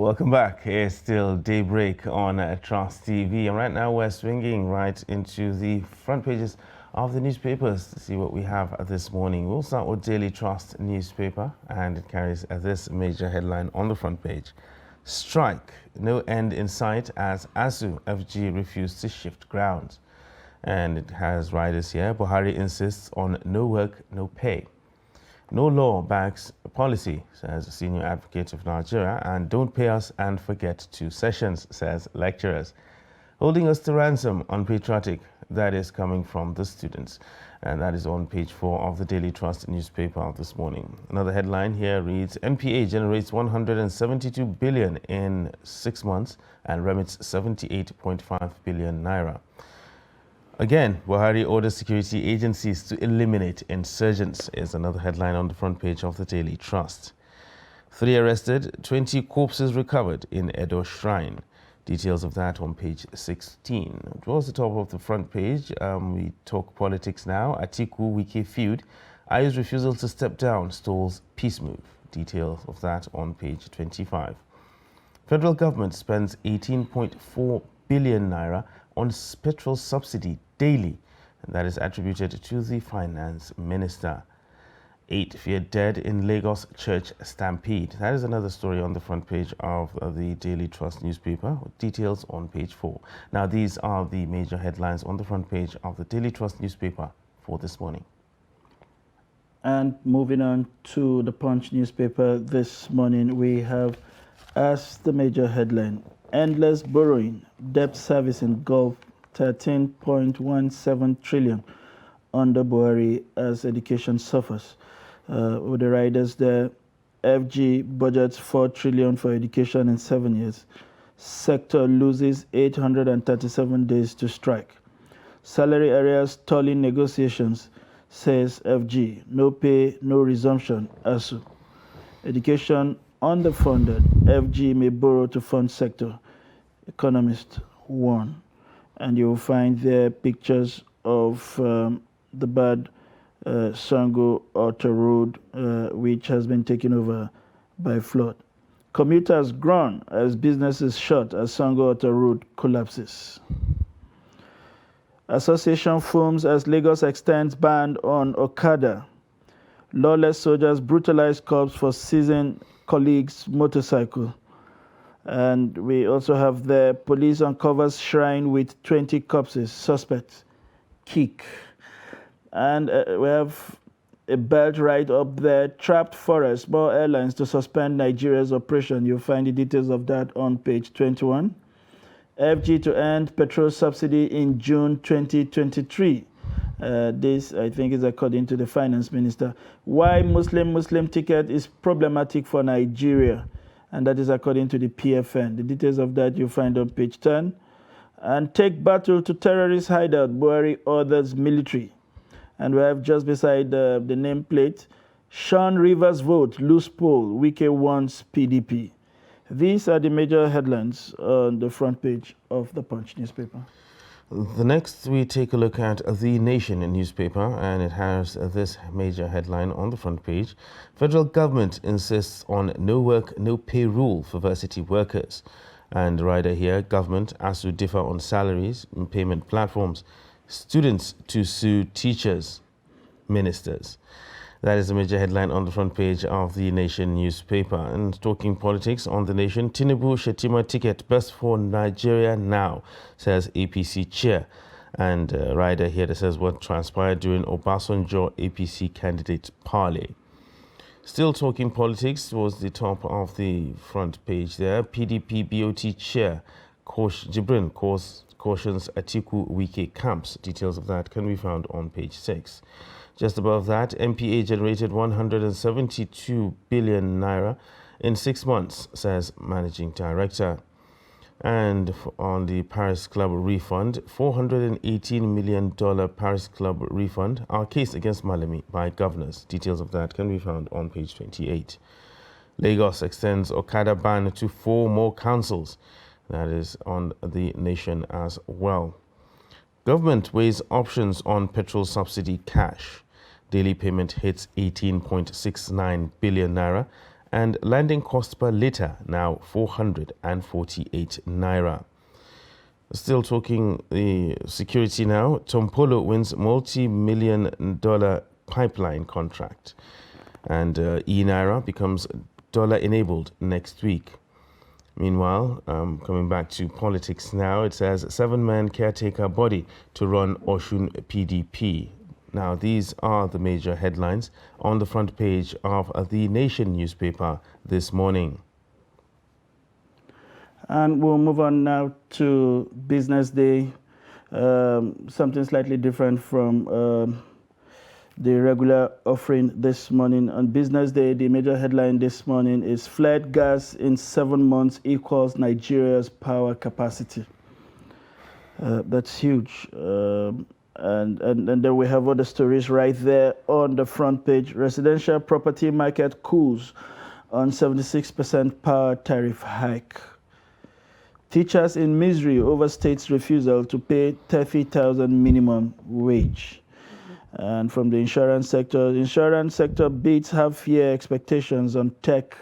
Welcome back. It's still Daybreak on Trust TV, and right now we're swinging right into the front pages of the newspapers to see what we have this morning. We'll start with Daily Trust newspaper, and it carries this major headline on the front page. Strike, no end in sight as ASU FG refused to shift grounds. And it has riders here. Buhari insists on no work, no pay. No law backs policy, says senior advocate of Nigeria, and don't pay us and forget 2 sessions, says lecturers. Holding us to ransom, unpatriotic, that is coming from the students. And that is on page 4 of the Daily Trust newspaper of this morning. Another headline here reads, NPA generates 172 billion in 6 months and remits 78.5 billion naira. Again, Buhari orders security agencies to eliminate insurgents is another headline on the front page of the Daily Trust. 3 arrested, 20 corpses recovered in Edo Shrine. Details of that on page 16. Towards the top of the front page, we talk politics now. Atiku-Wike feud. Ayu's refusal to step down stalls peace move. Details of that on page 25. Federal government spends 18.4 billion naira on petrol subsidy daily, and that is attributed to the finance minister. 8 feared dead in Lagos church stampede. That is another story on the front page of the Daily Trust newspaper, with details on page 4. Now, these are the major headlines on the front page of the Daily Trust newspaper for this morning. And moving on to the Punch newspaper this morning, we have as the major headline, endless borrowing, debt service in Gulf 13.17 trillion under Buhari as education suffers. With the riders there, FG budgets 4 trillion for education in 7 years. Sector loses 837 days to strike. Salary areas stalling negotiations, says FG. No pay, no resumption, ASU. Education underfunded. FG may borrow to fund sector. Economist warn. And you'll find there pictures of the bad Sango Outer Road, which has been taken over by flood. Commuters groan as businesses shut as Sango Outer Road collapses. Association foams as Lagos extends ban on Okada. Lawless soldiers brutalize cops for seizing colleagues' motorcycle. And we also have the police uncovers shrine with 20 corpses, suspects, kick. And we have a belt right up there, trapped forest, more airlines to suspend Nigeria's operation. You'll find the details of that on page 21. FG to end petrol subsidy in June 2023. This, I think, is according to the finance minister. Why Muslim ticket is problematic for Nigeria. And that is according to the PFN. The details of that you'll find on page 10. And take battle to terrorist hideout, Buhari orders military. And we have just beside the nameplate, Sean Rivers vote, loose poll, Wike wants PDP. These are the major headlines on the front page of the Punch newspaper. The next, we take a look at The Nation newspaper, and it has this major headline on the front page. Federal government insists on no work, no pay rule for varsity workers. And rider here, government ASU differ on salaries and payment platforms. Students to sue teachers, ministers. That is the major headline on the front page of The Nation newspaper. And talking politics on The Nation, Tinubu Shetima ticket best for Nigeria now, says APC chair. And rider here that says what transpired during Obasanjo APC candidate parley. Still talking politics was the top of the front page there. PDP BOT chair Jibrin cautions Atiku-Wike camps. Details of that can be found on page 6. Just above that, MPA generated 172 billion naira in 6 months, says managing director. And on the Paris Club refund, $418 million Paris Club refund, our case against Malemi by governors. Details of that can be found on page 28. Lagos extends Okada ban to 4 more councils. That is on The Nation as well. Government weighs options on petrol subsidy cash. Daily payment hits 18.69 billion naira And landing cost per litre now 448 naira. Still talking the security now. Tompolo wins multi-million-dollar pipeline contract. And e-Naira becomes dollar-enabled next week. Meanwhile, coming back to politics now, it says 7-man caretaker body to run Oshun PDP. Now, these are the major headlines on the front page of the Nation newspaper this morning. And we'll move on now to Business Day, something slightly different from the regular offering this morning. On Business Day, the major headline this morning is Flared gas in 7 months equals Nigeria's power capacity. That's huge. And then we have other stories right there on the front page. Residential property market cools on 76% power tariff hike. Teachers in misery over state's refusal to pay 30,000 minimum wage. And from the insurance sector beats half-year expectations on tech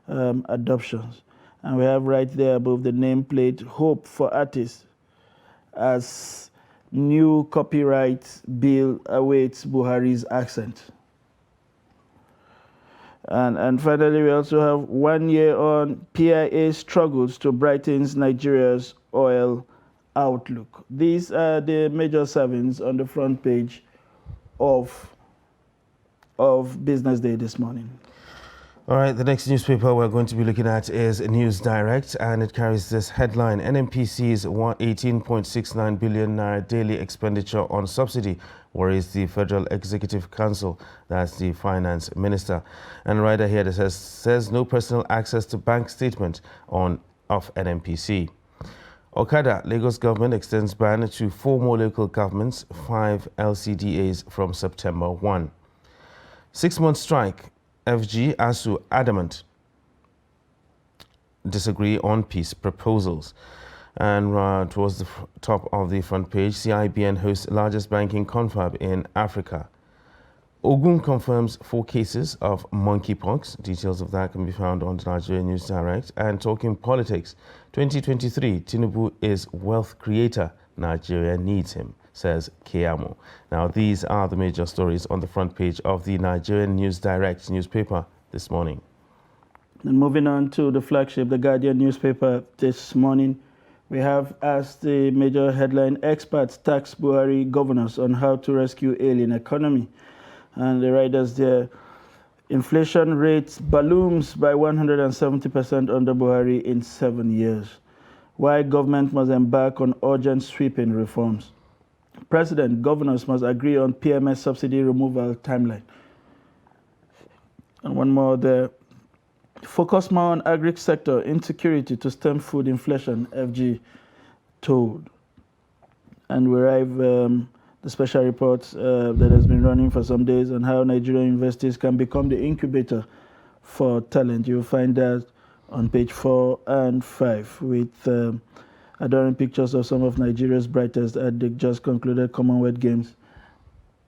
adoptions. And we have right there above the nameplate, hope for artists as new copyright bill awaits Buhari's accent. And finally, we also have 1 year on PIA struggles to brighten Nigeria's oil outlook. These are the major servings on the front page of Business Day this morning. All right, the next newspaper we're going to be looking at is News Direct, and it carries this headline: NNPC's 18.69 billion naira daily expenditure on subsidy worries the Federal Executive Council. That's the finance minister. And right here that says no personal access to bank statement of NNPC. Okada, Lagos government extends ban to 4 more local governments, 5 LCDAs from September 1. 6-month strike. FG, ASU adamant disagree on peace proposals. And towards the top of the front page, CIBN hosts largest banking confab in Africa. Ogun confirms 4 cases of monkeypox. Details of that can be found on the Nigeria News Direct. And talking politics, 2023, Tinubu is wealth creator. Nigeria needs him, says Keyamo. Now, these are the major stories on the front page of the Nigerian News Direct newspaper this morning. And moving on to the flagship, the Guardian newspaper this morning, we have as the major headline, experts tax Buhari governors on how to rescue alien economy. And the writers there, inflation rates balloons by 170% under Buhari in 7 years. Why government must embark on urgent sweeping reforms. President, governors must agree on PMS subsidy removal timeline. And one more there. Focus more on agri sector insecurity to stem food inflation, FG told. And we arrive the special reports that has been running for some days on how Nigerian universities can become the incubator for talent. You'll find that on page 4 and 5 with adorning pictures of some of Nigeria's brightest at the just concluded Commonwealth Games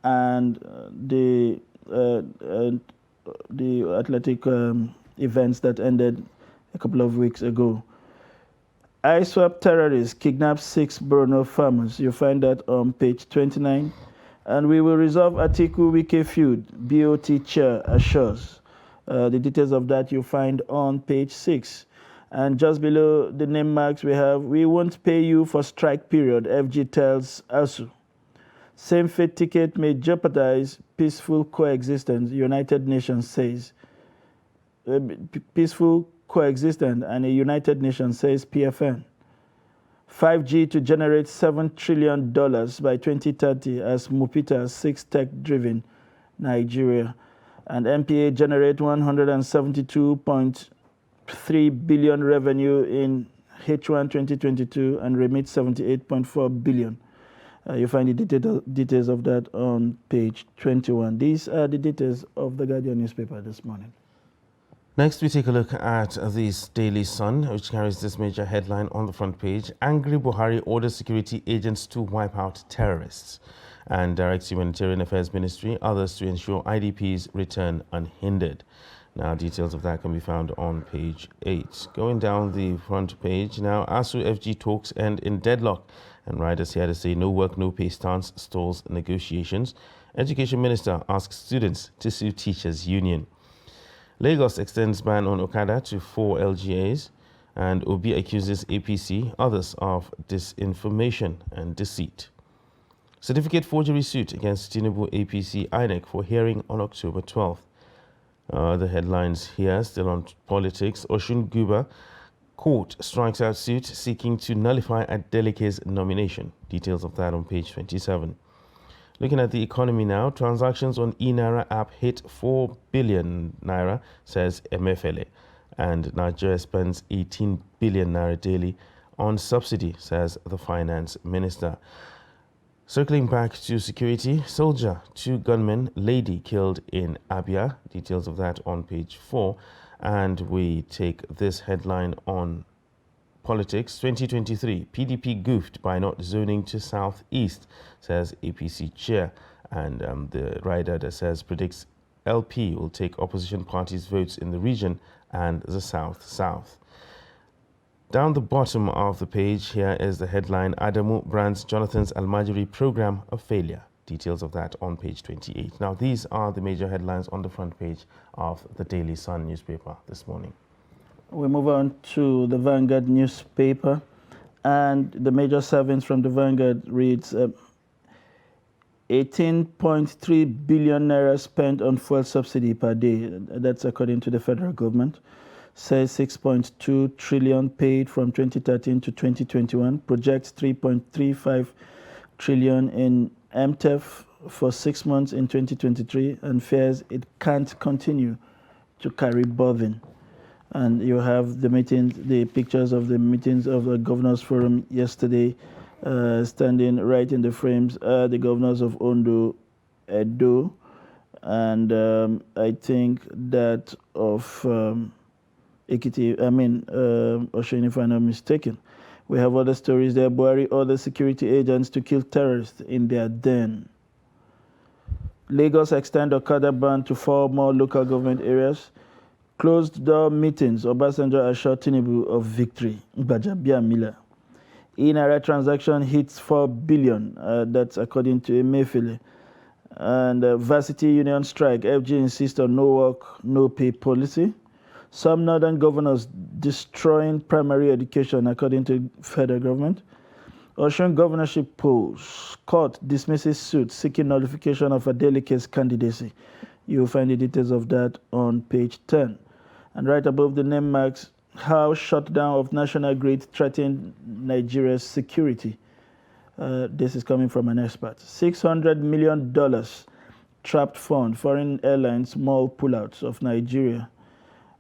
and the athletic events that ended a couple of weeks ago. ISWAP terrorists kidnapped 6 Borno farmers. You'll find that on page 29. And we will resolve Atiku Wike feud, BOT chair assures. The details of that you'll find on page 6. And just below the name marks we have, we won't pay you for strike period, FG tells ASU. Same fate ticket may jeopardize peaceful coexistence, United Nations says. Peaceful coexistence and a United Nations says PFN. 5G to generate $7 trillion by 2030 as Mupita seeks tech-driven Nigeria. And MPA generate 172.3 billion revenue in H1 2022 and remit 78.4 billion. You find the details of that on page 21. These are the details of the Guardian newspaper this morning. Next, we take a look at the Daily Sun, which carries this major headline on the front page. Angry Buhari orders security agents to wipe out terrorists and directs Humanitarian Affairs Ministry, others to ensure IDPs return unhindered. Now, details of that can be found on page 8. Going down the front page now, ASU FG talks end in deadlock, and riders here to say no work, no pay stance stalls negotiations. Education Minister asks students to sue teachers' union. Lagos extends ban on Okada to 4 LGAs, and Obi accuses APC, others of disinformation and deceit. Certificate forgery suit against Tinubu APC INEC for hearing on October 12th. The headlines here, still on politics. Oshun Guba court strikes out suit seeking to nullify Adeleke's nomination. Details of that on page 27. Looking at the economy now, transactions on eNaira app hit 4 billion naira, says Emefiele, and Nigeria spends 18 billion naira daily on subsidy, says the finance minister. Circling back to security, soldier, 2 gunmen, lady killed in Abia. Details of that on page 4. And we take this headline on politics. 2023, PDP goofed by not zoning to southeast, says APC chair. And the rider that says predicts LP will take opposition parties' votes in the region and the south-south. Down the bottom of the page here is the headline, Adamu brands Jonathan's Almajiri program a failure. Details of that on page 28. Now, these are the major headlines on the front page of the Daily Sun newspaper this morning. We move on to the Vanguard newspaper, and the major savings from the Vanguard reads 18.3 billion naira spent on fuel subsidy per day. That's according to the federal government. Says 6.2 trillion paid from 2013 to 2021, projects 3.35 trillion in MTEF for 6 months in 2023, and fears it can't continue to carry burden. And you have the meetings, the pictures of the meetings of the Governors Forum yesterday, standing right in the frames, the governors of Ondo, Edo, and I think that of Ekiti, Oshun, if I'm not mistaken. We have other stories there. Buhari ordered security agents to kill terrorists in their den. Lagos extend Okada ban to 4 more local government areas. Closed door meetings. Obasanjo assured Tinubu of victory. Gbajabia Miller. eNaira transaction hits 4 billion. That's according to Emefiele. And varsity union strike. FG insists on no work, no pay policy. Some northern governors destroying primary education, according to federal government. Oshun governorship polls. Court dismisses suit seeking nullification of Adeleke's candidacy. You'll find the details of that on page 10. And right above the name marks, how shutdown of national grid threatened Nigeria's security. This is coming from an expert. $600 million trapped fund, foreign airlines, mall pullouts of Nigeria.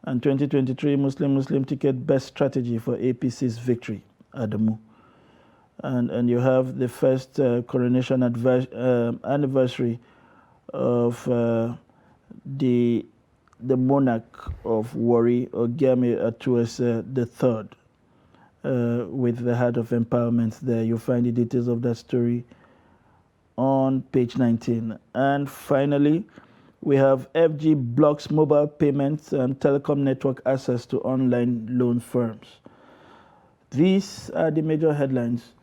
And 2023 Muslim ticket best strategy for APC's victory, Adamu. And you have the first coronation anniversary of the monarch of Warri, Ogiame Atuese III, with the Heart of Empowerment there. You'll find the details of that story on page 19. And finally, we have FG blocks mobile payments and telecom network access to online loan firms. These are the major headlines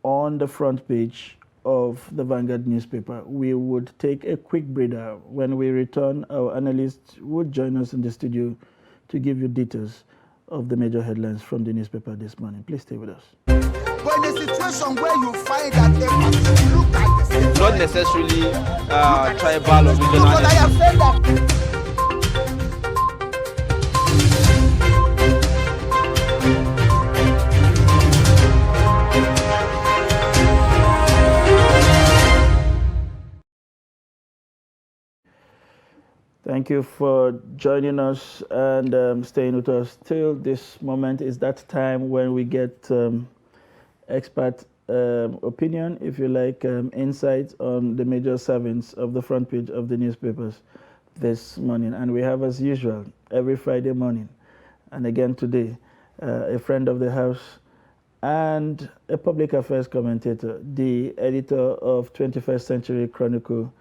on the front page of the Vanguard newspaper. We would take a quick breather. When we return, our analyst would join us in the studio to give you details of the major headlines from the newspaper this morning. Please stay with us. But in a situation where you find that a look at the same, not necessarily tribal or regional. I have said that. Thank you for joining us and staying with us till this moment. Is that time when we get expert opinion, if you like, insights on the major servants of the front page of the newspapers this morning. And we have, as usual, every Friday morning, and again today, a friend of the house and a public affairs commentator, the editor of 21st Century Chronicle,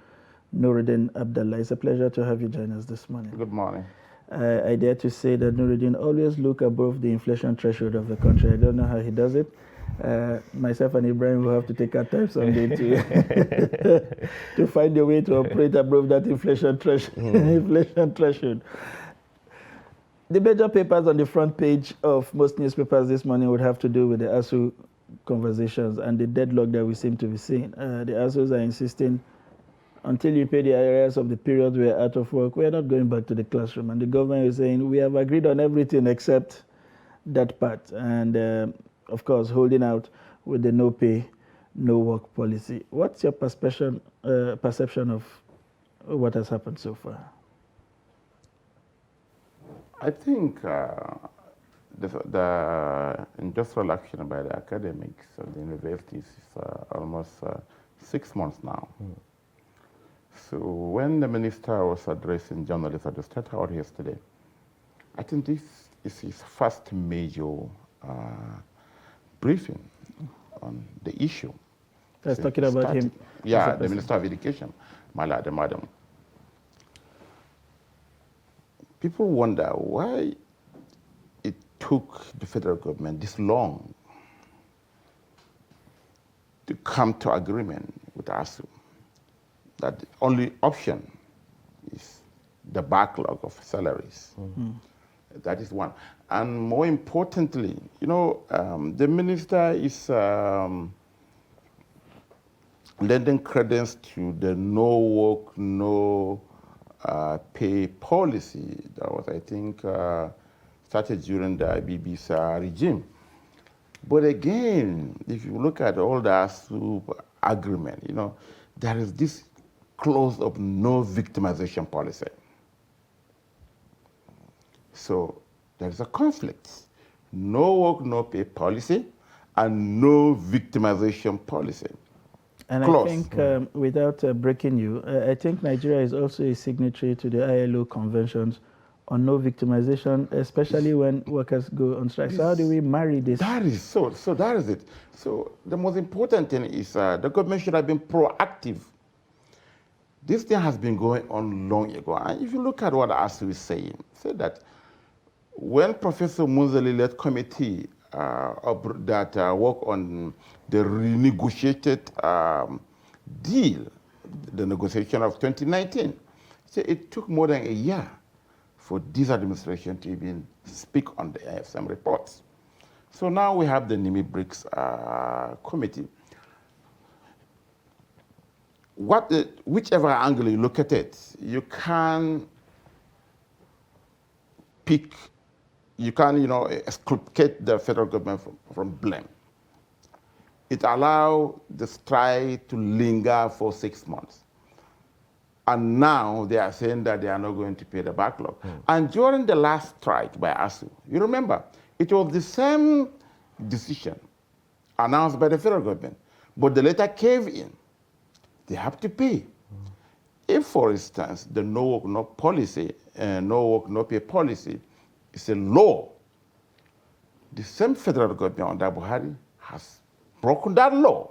Nuruddin Abdallah. It's a pleasure to have you join us this morning. Good morning. I dare to say that Nuruddin always look above the inflation threshold of the country. I don't know how he does it. Myself and Ibrahim will have to take our time someday to find a way to operate above that inflation threshold. The major papers on the front page of most newspapers this morning would have to do with the ASU conversations and the deadlock that we seem to be seeing. The ASUs are insisting until you pay the IRS of the period we're out of work, we're not going back to the classroom. And the government is saying, we have agreed on everything except that part. And of course, holding out with the no pay, no work policy. What's your perception of what has happened so far? I think the industrial action by the academics of the universities is almost 6 months now. So when the minister was addressing journalists at the State House yesterday, I think this is his first major briefing on the issue. That's talking about him. Yeah, the Minister of Education, Malade Madam. People wonder why it took the federal government this long to come to agreement with ASU. That the only option is the backlog of salaries. That is one. And more importantly, you know, the minister is lending credence to the no work, no pay policy that was, I think, started during the IBB's regime. But again, if you look at all the ASU agreement, you know, there is this clause of no victimization policy. So there is a conflict. No work, no pay policy, and no victimization policy. And Clause. I think, without breaking you, I think Nigeria is also a signatory to the ILO conventions on no victimization, especially when workers go on strike. So how do we marry this? That is so that is it. So the most important thing is the government should have been proactive. This thing has been going on long ago. And if you look at what ASU is saying, say that when Professor Munzali led committee that work on the renegotiated deal, the negotiation of 2019, so it took more than a year for this administration to even speak on the AFSM reports. So now we have the NIMI BRICS committee. Whichever angle you look at it, you can pick, you can, you know, exculpate the federal government from blame. It allowed the strike to linger for 6 months. And now they are saying that they are not going to pay the backlog. And during the last strike by ASU, you remember, it was the same decision announced by the federal government, but the later cave in. They have to pay. If, for instance, the no work, no policy, no work, no pay policy is a law, the same federal government under Buhari has broken that law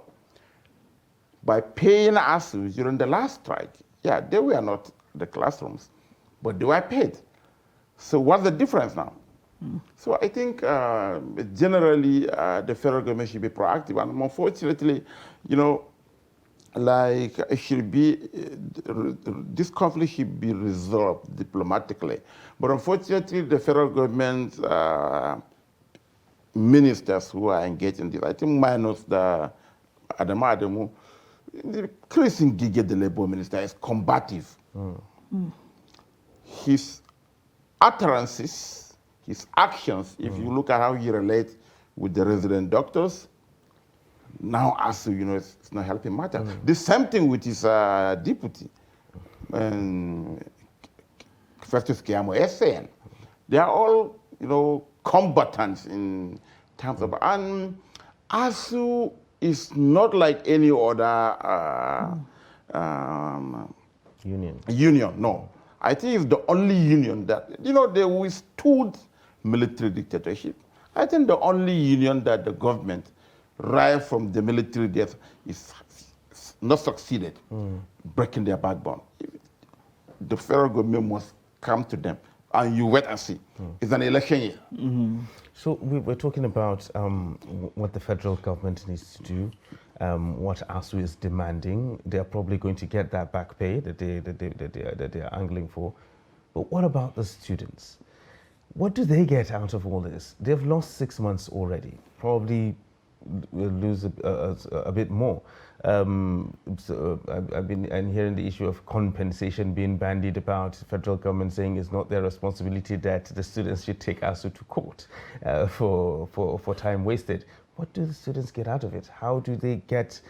by paying us during the last strike. Yeah, they were not the classrooms, but they were paid. So what's the difference now? So I think generally the federal government should be proactive, and unfortunately, you know, like it should be, this conflict should be resolved diplomatically. But unfortunately, the federal government ministers who are engaged in this, I think minus the Adamu, Chris Ngige, the labor minister, is combative. His utterances, his actions, if you look at how he relates with the resident doctors, now ASU, you know, it's not helping matter. The same thing with his deputy, Festus Keyamo SN. They are all, you know, combatants in terms of, and ASU is not like any other union, no. I think it's the only union that, you know, they withstood military dictatorship. I think the only union that the government, right from the military death, is not succeeded breaking their backbone. The federal government must come to them. and you wait and see. It's an election year. So we're talking about what the federal government needs to do, what ASU is demanding. They're probably going to get that back pay that they're angling for. But what about the students? What do they get out of all this? They've lost 6 months already. Probably will lose a bit more. So I've been hearing the issue of compensation being bandied about. The federal government saying it's not their responsibility, that the students should take ASU to court for time wasted. What do the students get out of it? How do they get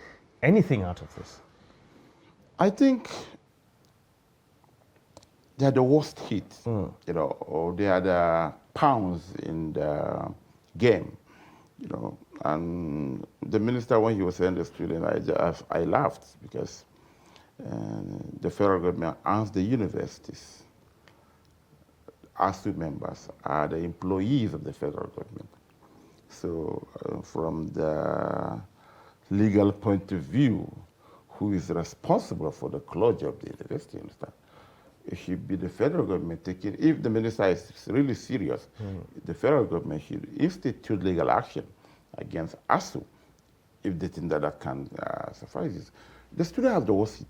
anything out of this? I think they are the worst hit, or they are the pounds in the game, And the minister, when he was saying the student, I laughed because the federal government asked the universities, ASU members are the employees of the federal government. So from the legal point of view, who is responsible for the closure of the university, understand? It should be the federal government taking, if the minister is really serious, the federal government should institute legal action against ASU if they think that can suffice. The student has the worst hit.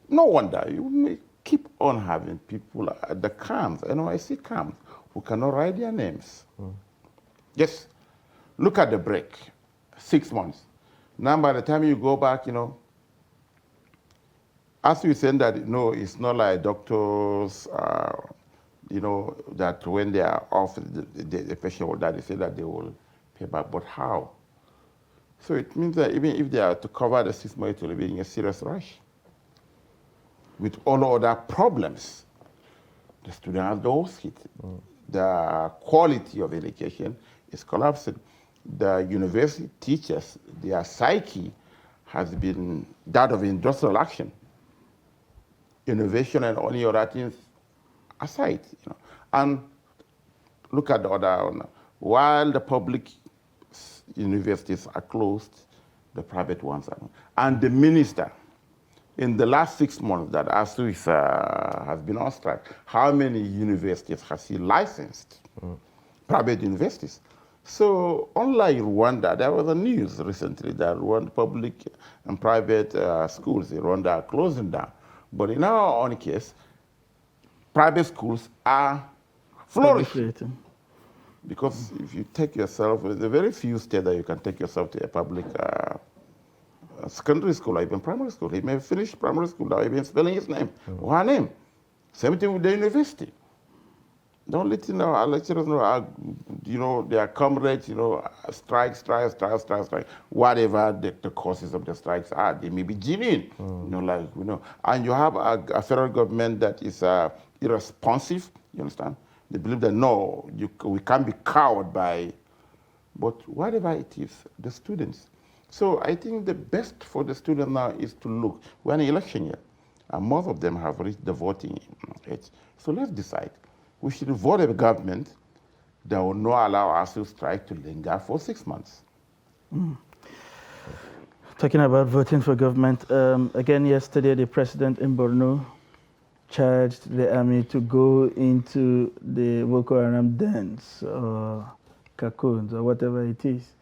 No wonder you may keep on having people at the camps, NYC camps, who cannot write their names. Just look at the break, 6 months. Now by the time you go back, as we said that, it's not like doctors, that when they are off, the patient will die, they say that they will pay back, but how? So it means that even if they are to cover the 6 months, it will be in a serious rush. With all other problems, the student has the worst hit. The quality of education is collapsing. The university teachers, their psyche has been that of industrial action. Innovation and only other things aside. And look at the other one. While the public universities are closed, the private ones are not. And the minister, in the last 6 months that ASU has been on strike, how many universities has he licensed? Private universities. So unlike Rwanda, there was a news recently that Rwanda public and private schools in Rwanda are closing down. But in our own case, private schools are flourishing. Because if you take yourself, there's a very few states that you can take yourself to a public secondary school or even primary school. He may finish primary school without even spelling his name or her name. Same thing with the university. The only thing our lecturers know, their comrades, strike. Whatever the causes of the strikes are, they may be genuine, And you have a federal government that is irresponsive, you understand? They believe that, no, we can't be cowed by, but whatever it is, the students. So I think the best for the student now is to look. We're in an election year, and most of them have reached the voting age. So let's decide. We should vote a government that will not allow us to strike to linger for 6 months. Talking about voting for government, again yesterday the president in Borno charged the army to go into the Boko Haram dens or cocoons or whatever it is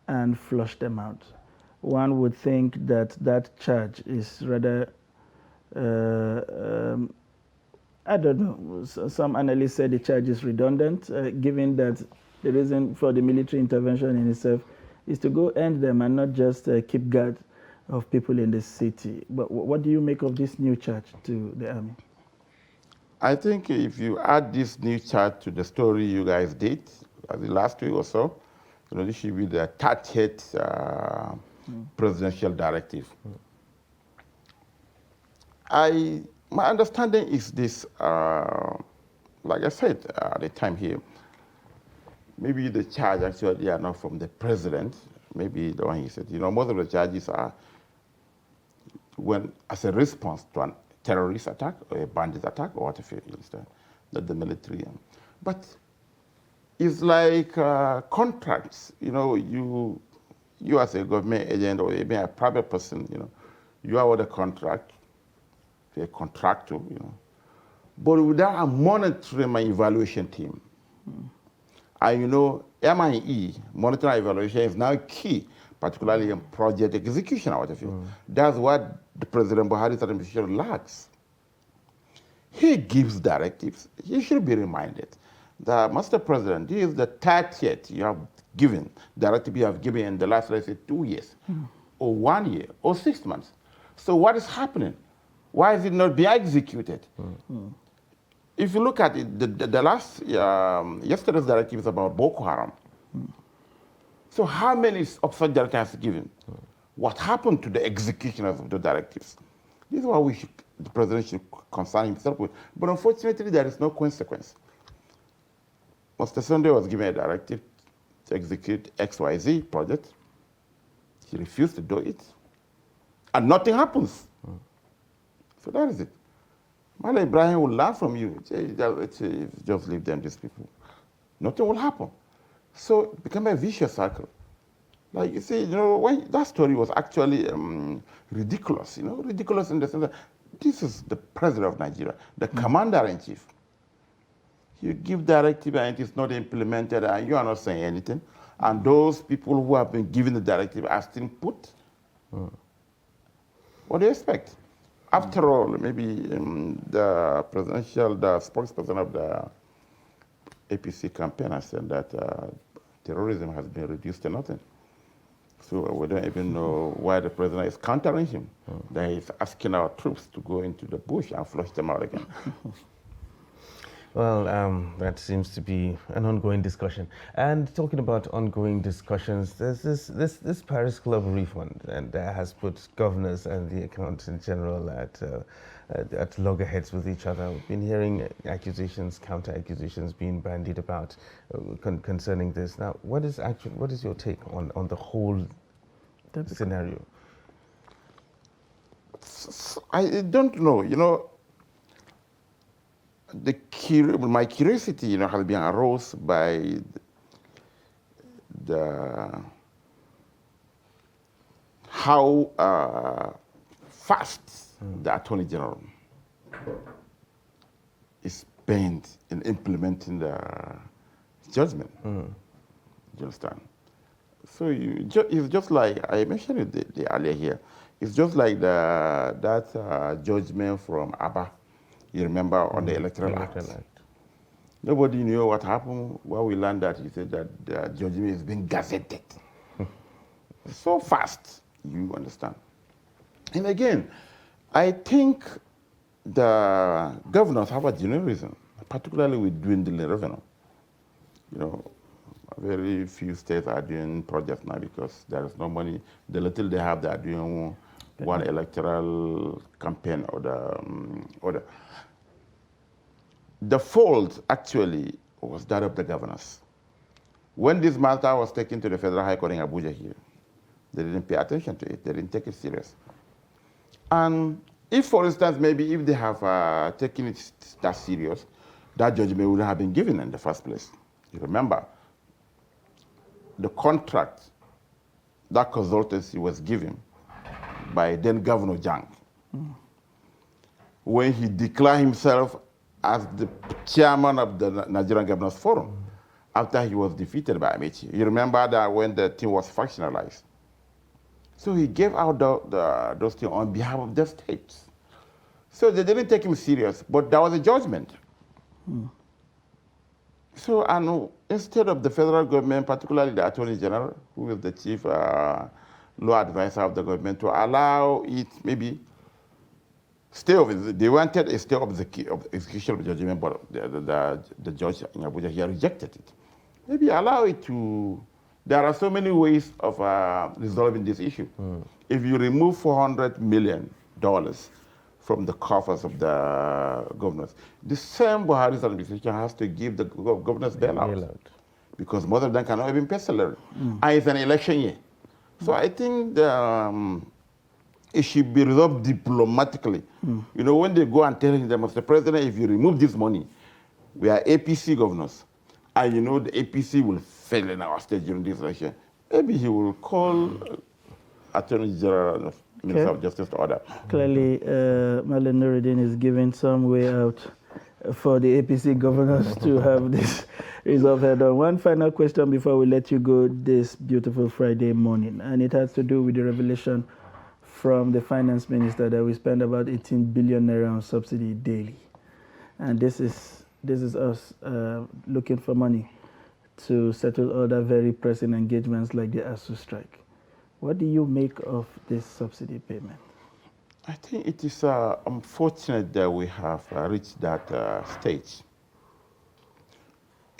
and flush them out. One would think that that charge is rather I don't know. Some analysts say the charge is redundant, given that the reason for the military intervention in itself is to go end them and not just keep guard of people in the city. But what do you make of this new charge to the army? I think if you add this new charge to the story you guys did the last week or so, this should be the 30th presidential directive. My understanding is this, like I said at the time here, maybe the charge actually are not from the president, maybe the one he said, most of the charges are as a response to a terrorist attack or a bandit attack or whatever, you understand, that the military. But it's like contracts, you as a government agent or even a private person, you award a contract a contractor, but without a monitoring and evaluation team. And MIE, monitoring and evaluation, is now key, particularly in project execution out of it. That's what the President Buhari's administration lacks. He gives directives. He should be reminded that, Mr. President, this is the 30th you have given, directive you have given in the last, let's say, 2 years, or 1 year, or 6 months. So what is happening? Why is it not being executed? If you look at it, the last, yesterday's directive is about Boko Haram. So how many of such directives have given? What happened to the execution of the directives? This is what the president should concern himself with. But unfortunately, there is no consequence. Mr. Sunday was given a directive to execute XYZ project. He refused to do it. And nothing happens. So that is it. Mala Ibrahim will learn from you. Just leave them, these people. Nothing will happen. So it became a vicious cycle. Like you see, when that story was actually ridiculous, ridiculous in the sense that this is the president of Nigeria, the commander-in-chief. You give directive and it is not implemented and you are not saying anything. And those people who have been given the directive are still put. What do you expect? After all, maybe the spokesperson of the APC campaign has said that terrorism has been reduced to nothing. So we don't even know why the president is countering him. That he's asking our troops to go into the bush and flush them out again. Well, that seems to be an ongoing discussion. And talking about ongoing discussions, there's this Paris Club refund, and that has put governors and the accountant general at loggerheads with each other. We've been hearing accusations, counter-accusations being bandied about concerning this. Now, what is your take on the whole scenario? I don't know. My curiosity, has been aroused by how fast the Attorney General is bent in implementing the judgment. You understand? So it's just like I mentioned it earlier here. It's just like that judgment from Abba. You remember on the Electoral Act. Nobody knew what happened. Well, we learned that he said that the judgment is being gazetted. So fast, you understand. And again, I think the governors have a genuine reason, particularly with dwindling revenue. Very few states are doing projects now because there is no money. The little they have, they are doing one electoral campaign or the The fault actually was that of the governors. When this matter was taken to the Federal High Court in Abuja here, they didn't pay attention to it. They didn't take it serious. And if, for instance, maybe if they have taken it that serious, that judgment would have been given in the first place. You remember, the contract that consultancy was given by then Governor Jang, when he declared himself as the chairman of the Nigerian Governors Forum, after he was defeated by Amechi. You remember that when the team was factionalized. So he gave out those things on behalf of the states. So they didn't take him serious, but there was a judgment. So instead of the federal government, particularly the Attorney General, who is the chief law advisor of the government, to allow it maybe they wanted a stay of the execution of the judgment, but the judge in Abuja here rejected it. Maybe allow it to. There are so many ways of resolving this issue. If you remove $400 million from the coffers of the governors, the same Buhari's administration has to give the governors bailout. Because most of them cannot even pay salary. And it's an election year. So I think it should be resolved diplomatically. When they go and tell him, Mr. President, if you remove this money, we are APC governors, and the APC will fail in our state during this election, maybe he will call Attorney General, Minister of Justice order. Clearly, Malan Nuruddin is giving some way out for the APC governors to have this resolved head on. One final question before we let you go this beautiful Friday morning, and it has to do with the revelation from the finance minister that we spend about 18 billion naira on subsidy daily. And this is us looking for money to settle other very pressing engagements like the ASU strike. What do you make of this subsidy payment? I think it is unfortunate that we have reached that stage.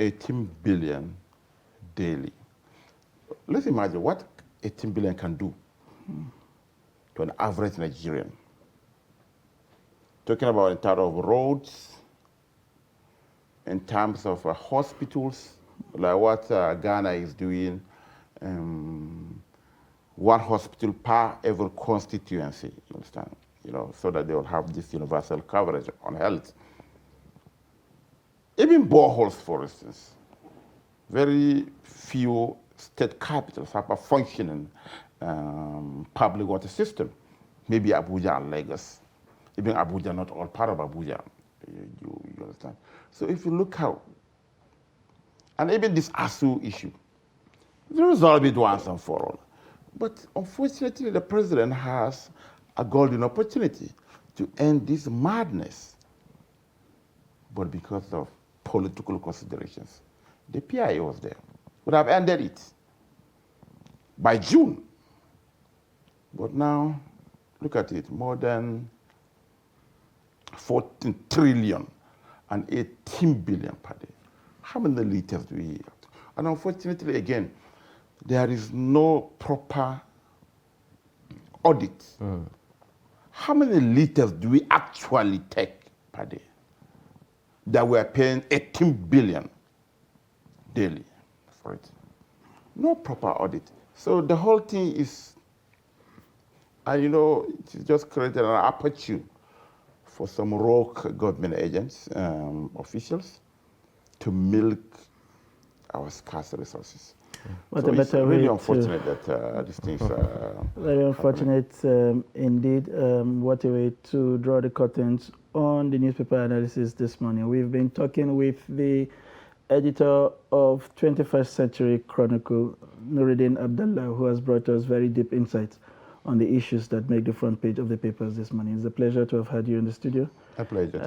18 billion daily. Let's imagine what 18 billion can do to an average Nigerian. Talking about in terms of roads, in terms of hospitals, like what Ghana is doing, one hospital per every constituency, you understand? You know, so that they will have this universal coverage on health. Even boreholes, for instance, very few state capitals have a functioning public water system. Maybe Abuja and Lagos. Even Abuja, not all part of Abuja, you understand? So if you look out, and even this ASU issue, resolve it once and for all. But unfortunately, the president has a golden opportunity to end this madness. But because of political considerations, the PIA was there, would have ended it by June. But now, look at it, more than 14 trillion and 18 billion per day. How many liters do we have? And unfortunately, again, there is no proper audit. How many liters do we actually take per day? That we are paying 18 billion daily for it. No proper audit. So the whole thing is, you know, it just created an aperture for some rogue government agents, officials, to milk our scarce resources. What so a better it's really way unfortunate that these things very unfortunate indeed. What a way to draw the curtains on the newspaper analysis this morning. We've been talking with the editor of 21st Century Chronicle, Nuruddin Abdullah, who has brought us very deep insights on the issues that make the front page of the papers this morning. It's a pleasure to have had you in the studio. A pleasure.